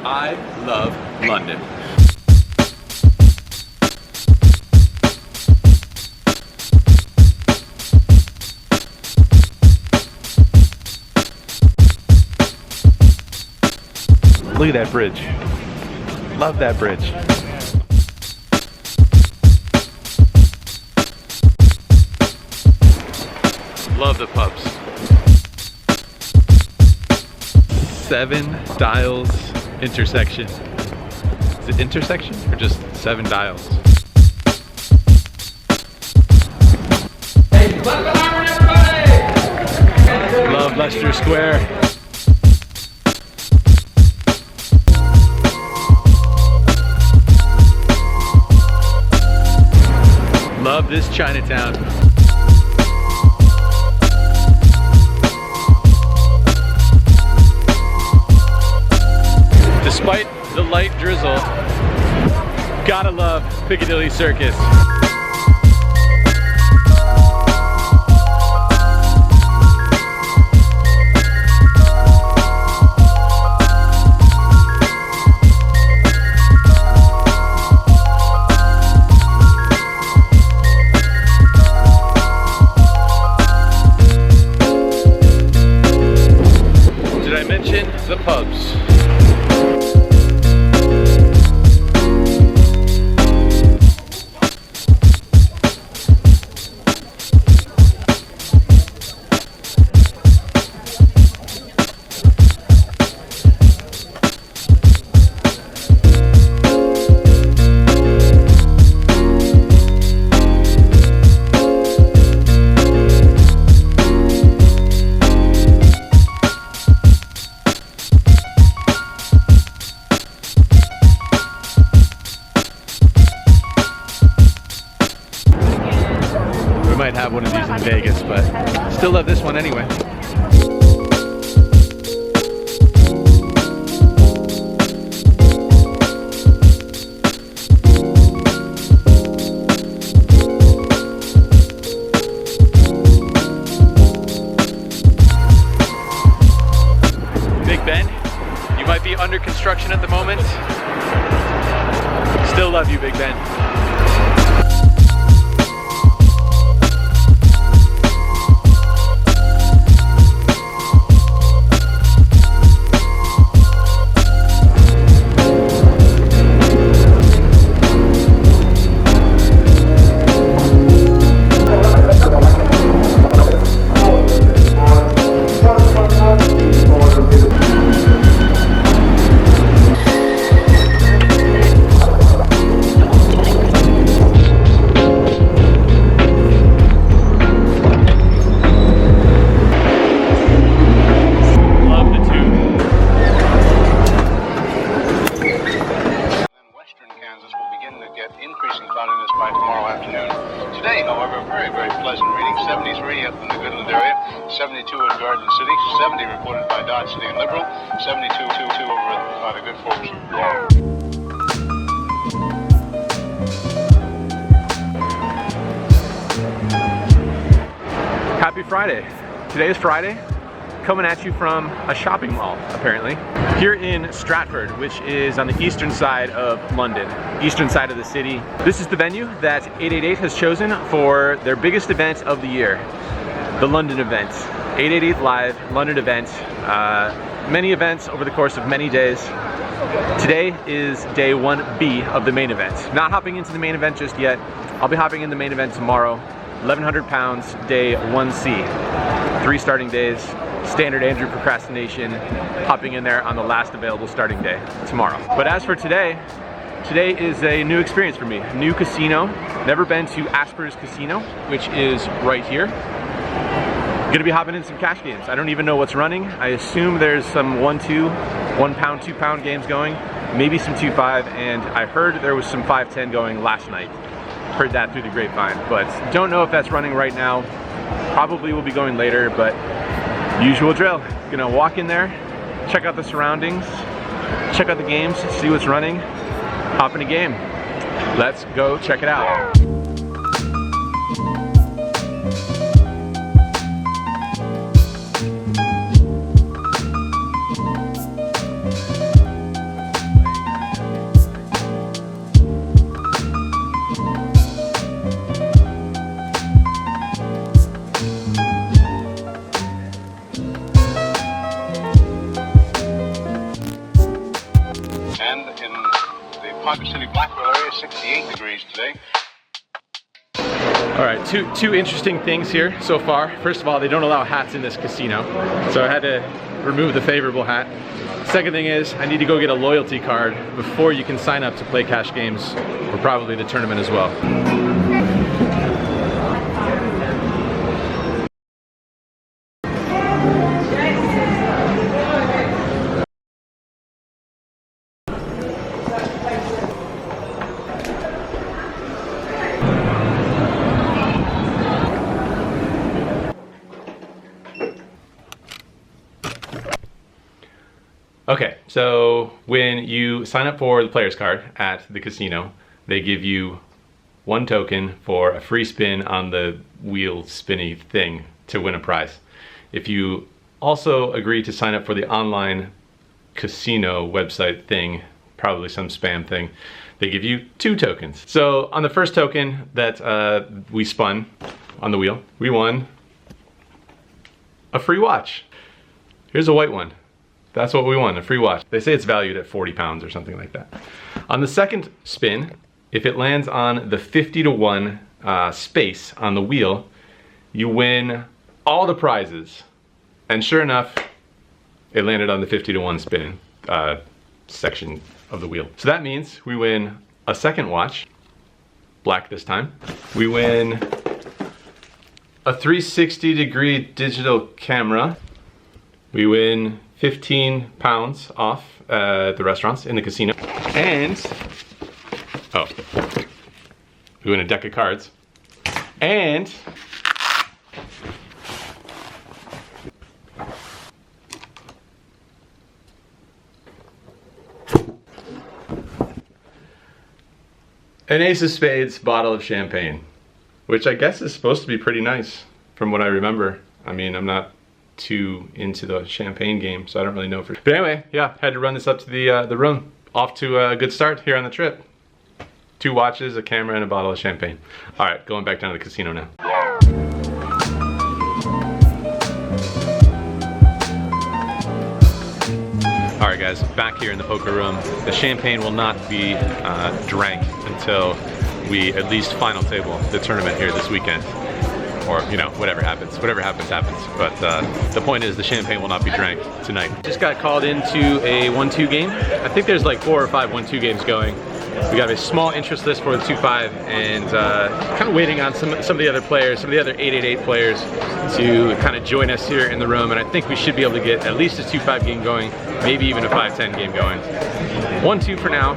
I love London. Look at that bridge. Love that bridge. Love the pubs. 7 dials intersection. Is it intersection or just 7 dials? Hey, clap it on, everybody! Love Leicester Square. Love this Chinatown. Despite the light drizzle, gotta love Piccadilly Circus. Did I mention the pubs? Might have one of these in Vegas, but still love this one anyway. Big Ben, you might be under construction at the moment. Still love you, Big Ben. Increasing cloudiness by tomorrow afternoon. Today, however, very, very pleasant reading. 73 up in the Goodland area, 72 at Garden City, 70 reported by Dodge City and Liberal, 72 over by the good folks of Laurel. Happy Friday. Today is Friday. Coming at you from a shopping mall, apparently. Here in Stratford, which is on the eastern side of London, eastern side of the city. This is the venue that 888 has chosen for their biggest event of the year, the London event. 888 Live, London event. Many events over the course of many days. Today is day 1B of the main event. Not hopping into the main event just yet. I'll be hopping in the main event tomorrow. 1,100 pounds, day 1C. 3 starting days. Standard Andrew procrastination, hopping in there on the last available starting day tomorrow. But as for today, today is a new experience for me. New casino. Never been to Aspers Casino, which is right here. Gonna be hopping in some cash games. I don't even know what's running. I assume there's some 1-2, 1 pound, 2 pound games going, maybe some 2-5, and I heard there was some 5-10 going last night. Heard that through the grapevine, but don't know if that's running right now. Probably will be going later, but usual drill. Gonna walk in there, check out the surroundings, check out the games, see what's running, hop in a game. Let's go check it out. and in the Ponca City Blackwell area, 68 degrees today. All right, two interesting things here so far. First of all, they don't allow hats in this casino, so I had to remove the favorable hat. Second thing is, I need to go get a loyalty card before you can sign up to play cash games, or probably the tournament as well. Okay, so when you sign up for the player's card at the casino, they give you 1 token for a free spin on the wheel spinny thing to win a prize. If you also agree to sign up for the online casino website thing, probably some spam thing, they give you 2 tokens. So on the first token that we spun on the wheel, we won a free watch. Here's a white one. That's what we won, a free watch. They say it's valued at 40 pounds or something like that. On the second spin, if it lands on the 50 to 1 space on the wheel, you win all the prizes. And sure enough, it landed on the 50 to 1 spin section of the wheel. So that means we win a second watch, black this time. We win a 360-degree digital camera. We win 15 pounds off at the restaurants in the casino. And, oh, we win a deck of cards. And an Ace of Spades bottle of champagne, which I guess is supposed to be pretty nice from what I remember. I mean, I'm not too into the champagne game, so I don't really know for. But anyway, yeah, had to run this up to the room. Off to a good start here on the trip. 2 watches, a camera, and a bottle of champagne. All right, going back down to the casino now. All right, guys, back here in the poker room. The champagne will not be drank until we at least final table the tournament here this weekend. Or, you know, whatever happens. Whatever happens, happens. But the point is the champagne will not be drank tonight. Just got called into a 1-2 game. I think there's like 4 or 5 1-2 games going. We got a small interest list for the 2-5 and kind of waiting on some of the other players, some of the other 888 players to kind of join us here in the room. And I think we should be able to get at least a 2-5 game going, maybe even a 5-10 game going. 1-2 for now,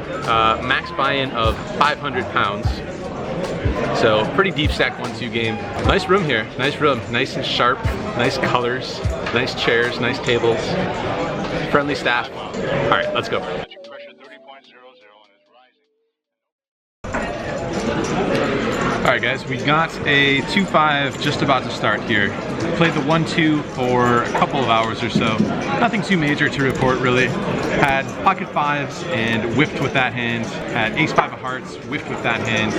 max buy-in of 500 pounds. So pretty deep stack 1-2 game. Nice room here, nice room, nice and sharp, nice colors, nice chairs, nice tables, friendly staff. All right, let's go. All right, guys, we got a 2-5 just about to start here. Played the 1-2 for a couple of hours or so. Nothing too major to report, really. Had pocket 5s and whiffed with that hand. Had ace-5 of hearts, whiffed with that hand.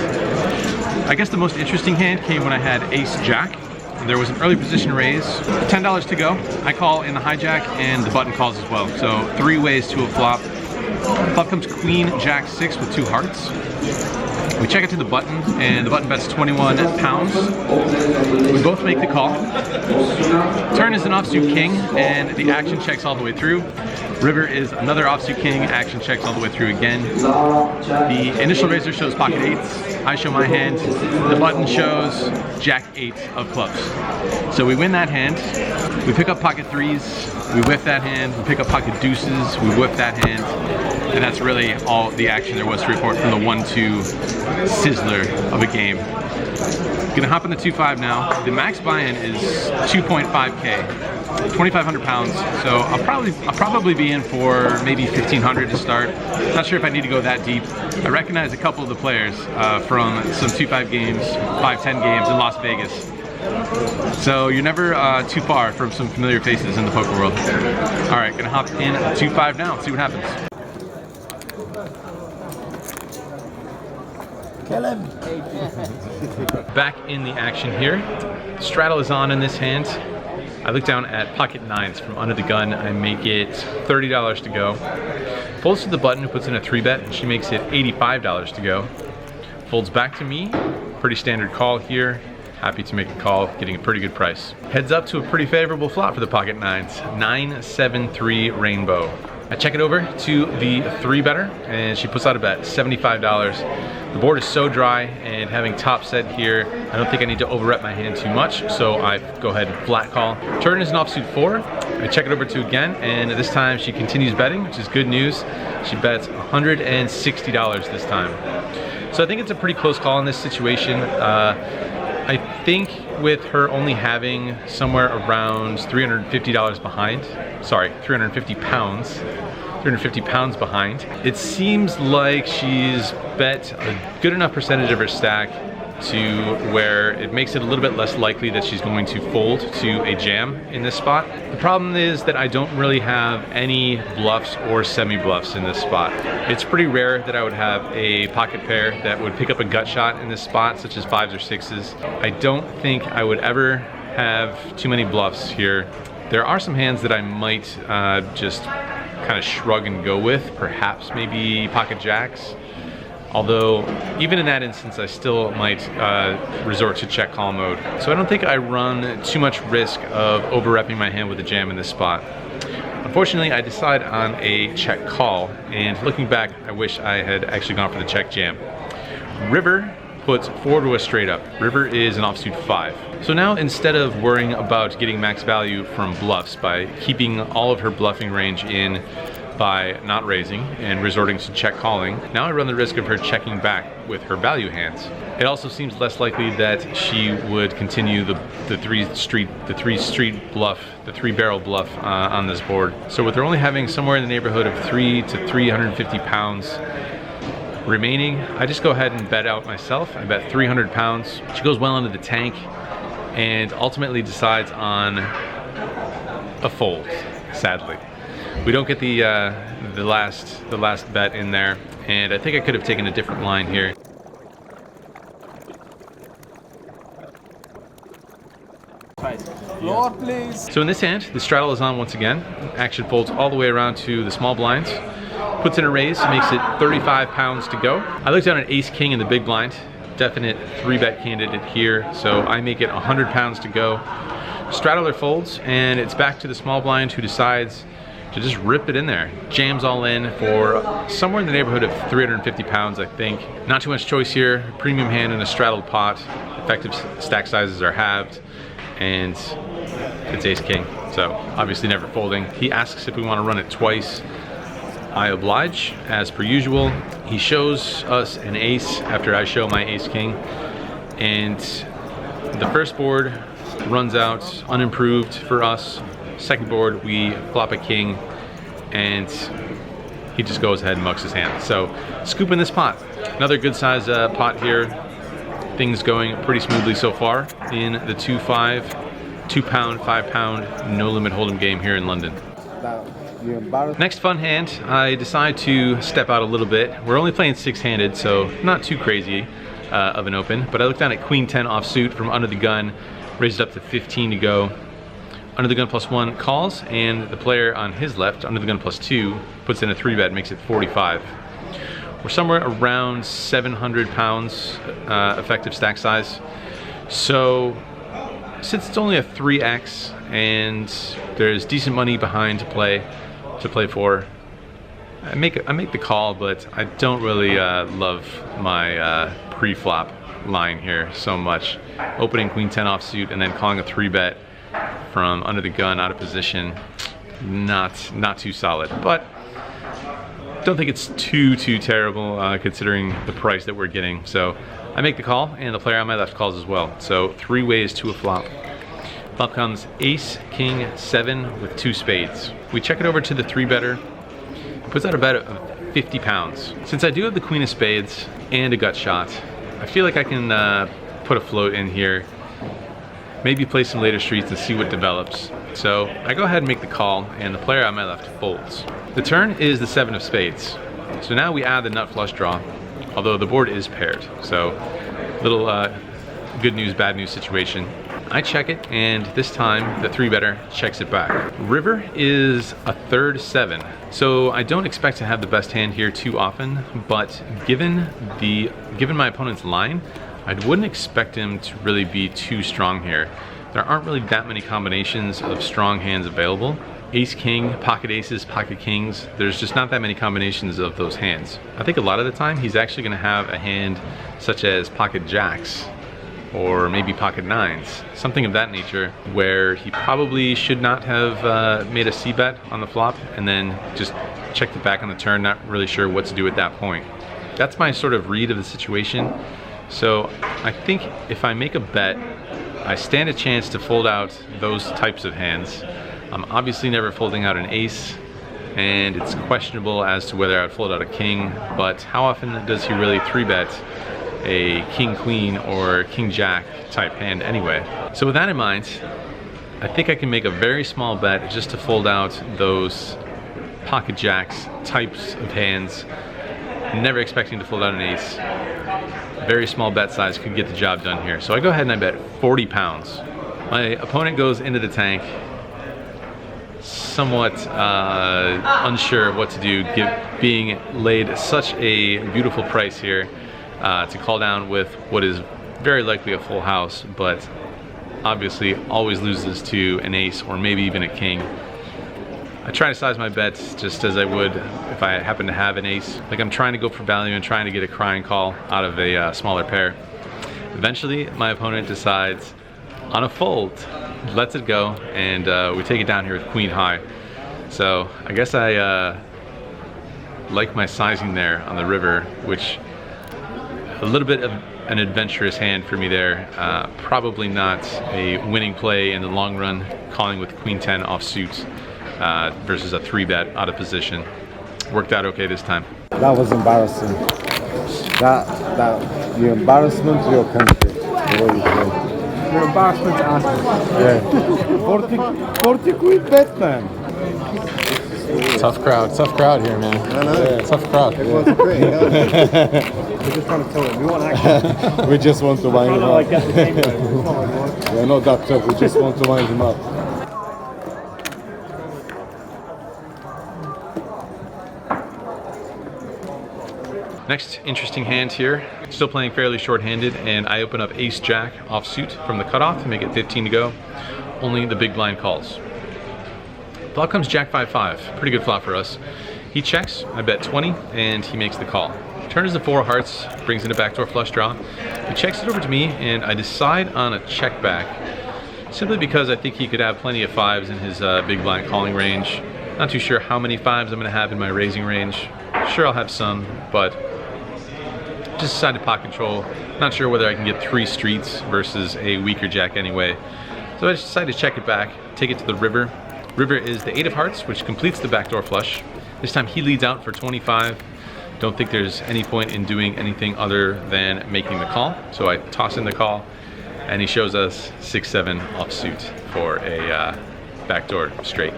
I guess the most interesting hand came when I had ace-jack. There was an early position raise, $10 to go. I call in the hijack and the button calls as well. So 3 ways to a flop. Flop comes queen, jack 6 with 2 hearts. We check it to the button, and the button bets 21 pounds. We both make the call. Turn is an offsuit king, and the action checks all the way through. River is another offsuit king, action checks all the way through again. The initial raiser shows pocket 8s. I show my hand. The button shows jack 8 of clubs. So we win that hand. We pick up pocket 3s. We whiff that hand. We pick up pocket deuces. We whiff that hand. And that's really all the action there was to report from the 1-2 sizzler of a game. Gonna hop in the 2-5 now. The max buy-in is 2.5K, 2,500 pounds. So I'll probably be in for maybe 1,500 to start. Not sure if I need to go that deep. I recognize a couple of the players from some 2-5 games, 5-10 games in Las Vegas. So you're never too far from some familiar faces in the poker world. All right, gonna hop in 2-5 now. Let's see what happens. Kill him. Back in the action here. Straddle is on in this hand. I look down at pocket nines from under the gun. I make it $30 to go. Folds to the button, puts in a 3-bet, and she makes it $85 to go. Folds back to me. Pretty standard call here. Happy to make a call, getting a pretty good price. Heads up to a pretty favorable flop for the pocket nines. 9-7-3 rainbow. I check it over to the 3-better, and she puts out a bet, $75. The board is so dry, and having top set here, I don't think I need to overrep my hand too much, so I go ahead and flat call. Turn is an offsuit 4. I check it over to again, and this time she continues betting, which is good news. She bets $160 this time. So I think it's a pretty close call in this situation. I think with her only having somewhere around $350 behind, sorry, 350 pounds, 350 pounds behind, it seems like she's bet a good enough percentage of her stack to where it makes it a little bit less likely that she's going to fold to a jam in this spot. The problem is that I don't really have any bluffs or semi-bluffs in this spot. It's pretty rare that I would have a pocket pair that would pick up a gut shot in this spot, such as 5s or 6s. I don't think I would ever have too many bluffs here. There are some hands that I might just kind of shrug and go with, perhaps maybe pocket jacks. Although, even in that instance, I still might resort to check call mode. So I don't think I run too much risk of over-repping my hand with a jam in this spot. Unfortunately, I decide on a check call, and looking back, I wish I had actually gone for the check jam. River puts 4 to a straight up. River is an offsuit 5. So now, instead of worrying about getting max value from bluffs by keeping all of her bluffing range in by not raising and resorting to check calling, now I run the risk of her checking back with her value hands. It also seems less likely that she would continue the three barrel bluff on this board. So with her only having somewhere in the neighborhood of 3 to 350 pounds remaining, I just go ahead and bet out myself. I bet 300 pounds. She goes well into the tank and ultimately decides on a fold, sadly. We don't get the last bet in there, and I think I could have taken a different line here. Floor, please. So in this hand, the straddle is on once again. Action folds all the way around to the small blinds. Puts in a raise, makes it 35 pounds to go. I look down at ace king in the big blind. Definite 3-bet candidate here, so I make it 100 pounds to go. Straddler folds, and it's back to the small blind, who decides to just rip it in there. Jams all in for somewhere in the neighborhood of 350 pounds, I think. Not too much choice here. Premium hand in a straddled pot. Effective stack sizes are halved, and it's ace king. So obviously never folding. He asks if we want to run it twice. I oblige, as per usual. He shows us an ace after I show my ace king, and the first board runs out unimproved for us. Second board, we flop a king, and he just goes ahead and mucks his hand. So, scoop in this pot. Another good size pot here. Things going pretty smoothly so far in the 2-5, 2-pound, 5-pound, no limit hold'em game here in London. Next fun hand, I decide to step out a little bit. We're only playing 6-handed, so not too crazy of an open, but I look down at queen 10 offsuit from under the gun, raised up to 15 to go. Under the gun +1 calls, and the player on his left, under the gun +2, puts in a 3-bet, makes it 45. We're somewhere around 700 pounds effective stack size. So since it's only a 3x and there's decent money behind to play for, I make the call, but I don't really love my pre-flop line here so much. Opening queen 10 offsuit and then calling a 3-bet from under the gun out of position, not too solid, but don't think it's too terrible considering the price that we're getting. So I make the call, and the player on my left calls as well. So 3 ways to a flop. Flop comes ace king 7 with 2 spades. We check it over to the 3-better. Puts out a bet of 50 pounds. Since I do have the queen of spades and a gut shot, I feel like I can put a float in here, maybe play some later streets and see what develops. So I go ahead and make the call, and the player on my left folds. The turn is the 7 of spades. So now we add the nut flush draw, although the board is paired. So little good news, bad news situation. I check it, and this time the 3-better checks it back. River is a third 7, so I don't expect to have the best hand here too often, but given my opponent's line, I wouldn't expect him to really be too strong here. There aren't really that many combinations of strong hands available. Ace King, pocket aces, pocket kings, there's just not that many combinations of those hands. I think a lot of the time he's actually going to have a hand such as pocket jacks, or maybe pocket 9s, something of that nature, where he probably should not have made a c-bet on the flop and then just checked it back on the turn, not really sure what to do at that point. That's my sort of read of the situation. So I think if I make a bet, I stand a chance to fold out those types of hands. I'm obviously never folding out an ace, and it's questionable as to whether I would fold out a king, but how often does he really 3-bet a king queen or king jack type hand anyway? So with that in mind, I think I can make a very small bet just to fold out those pocket jacks types of hands, never expecting to fold out an ace. Very small bet size could get the job done here. So I go ahead and I bet 40 pounds. My opponent goes into the tank somewhat unsure of what to do, being laid such a beautiful price here. To call down with what is very likely a full house, but obviously always loses to an ace or maybe even a king. I try to size my bets just as I would if I happen to have an ace. Like I'm trying to go for value and trying to get a crying call out of a smaller pair. Eventually, my opponent decides on a fold, lets it go, and we take it down here with queen high. So I guess I like my sizing there on the river, which a little bit of an adventurous hand for me there. Probably not a winning play in the long run, calling with queen 10 offsuit versus a 3-bet out of position. Worked out okay this time. That was embarrassing. That your embarrassment to your country. Your embarrassment to Aspers. Yeah. 40 quid bet, man. Tough crowd here, man. I know. Yeah, tough crowd. It was great. We're just trying to tell him. We want action. We just want to wind him up. Like, get the game going. We're not that tough, we just want to wind him up. Next interesting hand here, still playing fairly short-handed, and I open up ace jack offsuit from the cutoff to make it 15 to go. Only the big blind calls. Flop comes jack 5-5, pretty good flop for us. He checks, I bet 20, and he makes the call. Turn is the 4 hearts, brings in a backdoor flush draw. He checks it over to me, and I decide on a check back, simply because I think he could have plenty of 5s in his big blind calling range. Not too sure how many 5s I'm gonna have in my raising range. Sure, I'll have some, but just decided pot control. Not sure whether I can get 3 streets versus a weaker jack anyway. So I just decided to check it back, take it to the river. River is the 8 of hearts, which completes the backdoor flush. This time he leads out for 25. Don't think there's any point in doing anything other than making the call. So I toss in the call, and he shows us 6-7 offsuit for a backdoor straight.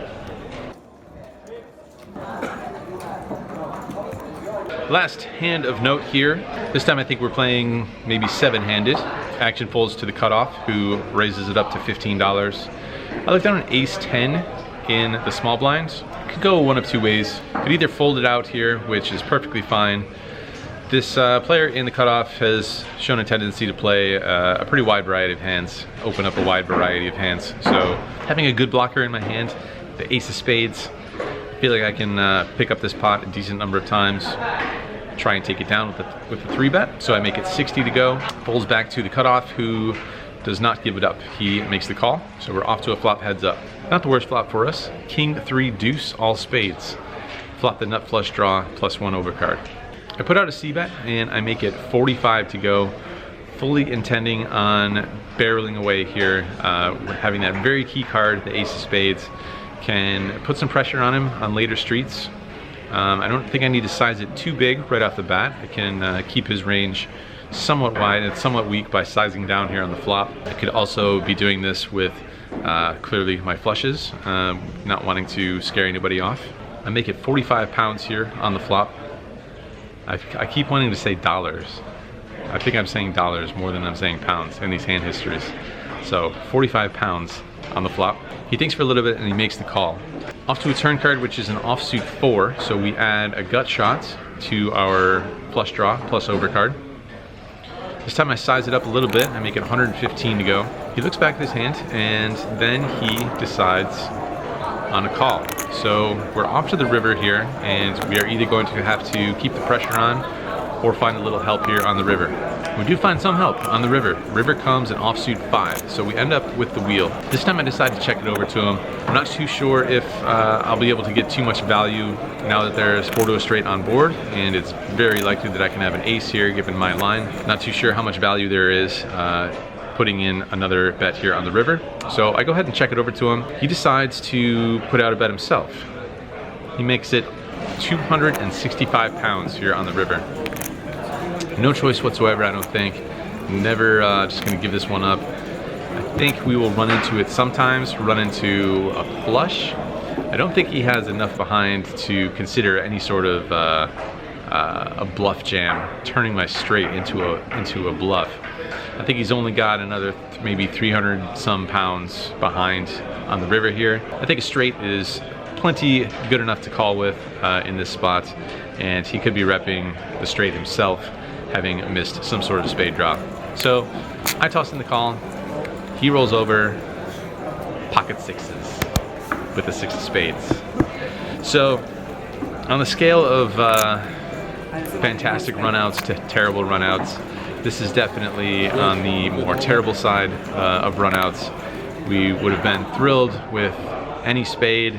Last hand of note here. This time I think we're playing maybe 7-handed. Action folds to the cutoff, who raises it up to $15. I look down an ace 10 in the small blinds. Could go one of 2 ways. Could either fold it out here, which is perfectly fine. This player in the cutoff has shown a tendency to play a pretty wide variety of hands, open up a wide variety of hands. So having a good blocker in my hand, the ace of spades, I feel like I can pick up this pot a decent number of times, try and take it down with the 3-bet. So I make it 60 to go. Folds back to the cutoff, who does not give it up. He makes the call. So we're off to a flop heads up. Not the worst flop for us. King 3 deuce all spades. Flop the nut flush draw +1 overcard. I put out a c-bet and I make it 45 to go, fully intending on barreling away here. Having that very key card, the ace of spades, can put some pressure on him on later streets. I don't think I need to size it too big right off the bat. I can keep his range somewhat wide and somewhat weak by sizing down here on the flop. I could also be doing this with clearly my flushes, not wanting to scare anybody off. I make it 45 pounds here on the flop. I keep wanting to say dollars. I think I'm saying dollars more than I'm saying pounds in these hand histories. So 45 pounds on the flop. He thinks for a little bit and he makes the call. Off to a turn card, which is an offsuit 4. So we add a gut shot to our flush draw plus over card. This time I size it up a little bit. I make it 115 to go. He looks back at his hand and then he decides on a call. So we're off to the river here and we are either going to have to keep the pressure on or find a little help here on the river. We do find some help on the river. River comes an offsuit 5, so we end up with the wheel. This time I decide to check it over to him. I'm not too sure if I'll be able to get too much value now that there's 4 to a straight on board, and it's very likely that I can have an ace here given my line. Not too sure how much value there is putting in another bet here on the river. So I go ahead and check it over to him. He decides to put out a bet himself. He makes it 265 pounds here on the river. No choice whatsoever, I don't think. Never just gonna give this one up. I think we will run into it sometimes, run into a flush. I don't think he has enough behind to consider any sort of a bluff jam, turning my straight into a bluff. I think he's only got another maybe 300 some pounds behind on the river here. I think a straight is plenty good enough to call with in this spot, and he could be repping the straight himself, having missed some sort of spade drop. So I toss in the call. He rolls over, pocket 6s with the 6 of spades. So on the scale of fantastic runouts to terrible runouts, this is definitely on the more terrible side of runouts. We would have been thrilled with any spade.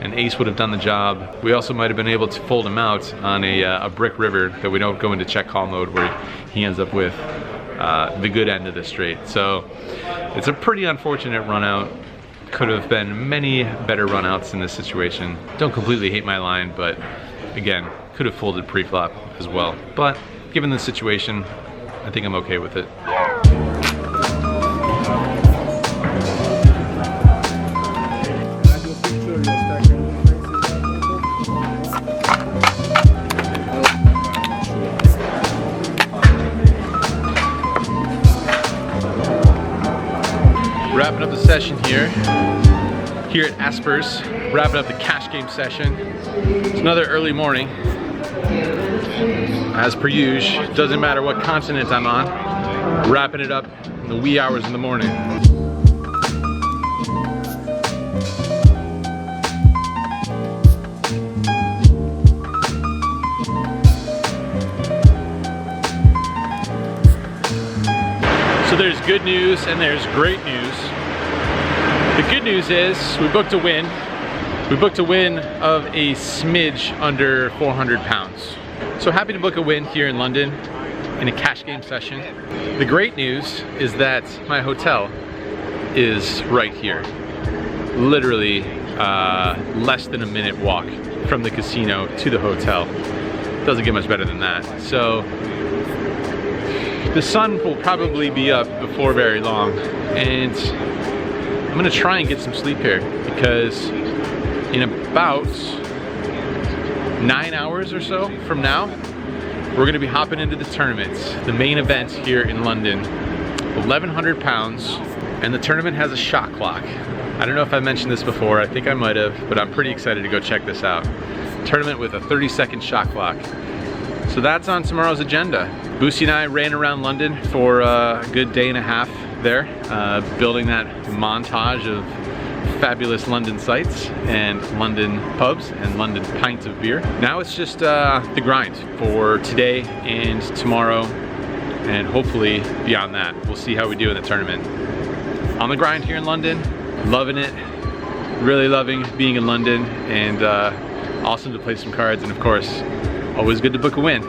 An ace would have done the job. We also might have been able to fold him out on a brick river that we don't go into check call mode, where he ends up with the good end of the straight. So it's a pretty unfortunate run out. Could have been many better run outs in this situation. Don't completely hate my line, but again, could have folded pre-flop as well. But given the situation, I think I'm okay with it. Wrapping up the session here at Aspers, wrapping up the cash game session. It's another early morning. As per usual, doesn't matter what continent I'm on, wrapping it up in the wee hours in the morning. So there's good news and there's great news. The good news is we booked a win. We booked a win of a smidge under 400 pounds. So happy to book a win here in London in a cash game session. The great news is that my hotel is right here. Literally less than a minute walk from the casino to the hotel. Doesn't get much better than that. So the sun will probably be up before very long, and I'm gonna try and get some sleep here because in about 9 hours or so from now, we're gonna be hopping into the tournament, the main event here in London. 1,100 pounds, and the tournament has a shot clock. I don't know if I mentioned this before, I think I might have, but I'm pretty excited to go check this out. Tournament with a 30-second shot clock. So that's on tomorrow's agenda. Busi and I ran around London for a good day and a half there, building that montage of fabulous London sights and London pubs and London pints of beer. Now it's just the grind for today and tomorrow, and hopefully beyond that. We'll see how we do in the tournament. On the grind here in London, loving it, really loving being in London, and awesome to play some cards, and of course, always good to book a win.